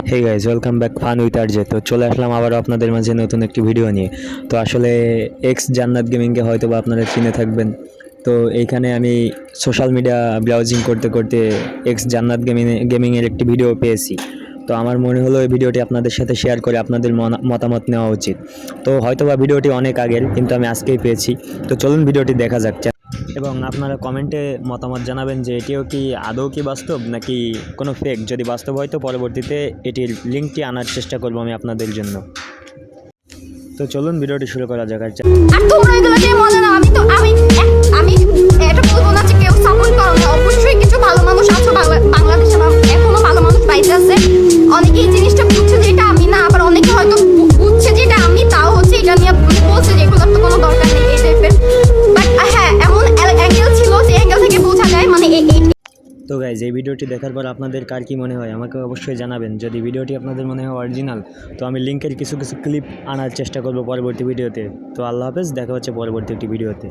Hey guys, welcome back fun with RJ. তো চলে আসলাম আবারও আপনাদের মাঝে নতুন একটি ভিডিও নিয়ে। তো আসলে এক্স জান্নাত গেমিংকে হয়তো বা আপনারা চিনে থাকবেন। তো এইখানে আমি সোশ্যাল মিডিয়া ব্রাউজিং করতে করতে এক্স জান্নাত গেমিংয়ের একটি ভিডিও পেয়েছি। তো আমার মনে হলো এই ভিডিওটি আপনাদের সাথে শেয়ার করে আপনাদের মতামত নেওয়া উচিত। তো হয়তো বা ভিডিওটি অনেক আগের, কিন্তু আমি আজকেই পেয়েছি। তো চলুন ভিডিওটি দেখা যাক, এবং আপনারা কমেন্টে মতামত জানাবেন যে এটিও কি আদৌ কি বাস্তব নাকি কোনো ফেক। যদি বাস্তব হয় তো পরবর্তীতে এটির লিঙ্কটি আনার চেষ্টা করবো আমি আপনাদের জন্য। তো চলুন ভিডিওটি শুরু করা যাক। আর তোমরা এগুলোকে মজা নাও। আমি এটা বলবো না যে কেউ সাপোর্ট করো না। অবশ্যই কিছু ভালো মানুষ আছে বাংলাদেশে, এখনো ভালো মানুষ বাইরে আছে। অনেকে এই জিনিসটা বুঝছে যে এটা আমি না, আবার অনেকে হয়তো বুঝছে যে এটা আমি, তাও হচ্ছে এটা নিয়ে বলছে যে এগুলোর তো কোনো দরকার নেই এই টাইপের। বাট হ্যাঁ, এমন অ্যাঙ্গেল ছিল যে অ্যাঙ্গেল থেকে বোঝা যায় মানে তো গাইজ, এই ভিডিওটি দেখার পর আপনাদের কার কী মনে হয় আমাকে অবশ্যই জানাবেন। যদি ভিডিওটি আপনাদের মনে হয় অরিজিনাল, তো আমি লিঙ্কের কিছু ক্লিপ আনার চেষ্টা করব পরবর্তী ভিডিওতে। তো আল্লাহ হাফেজ, দেখা হচ্ছে পরবর্তী একটি ভিডিওতে।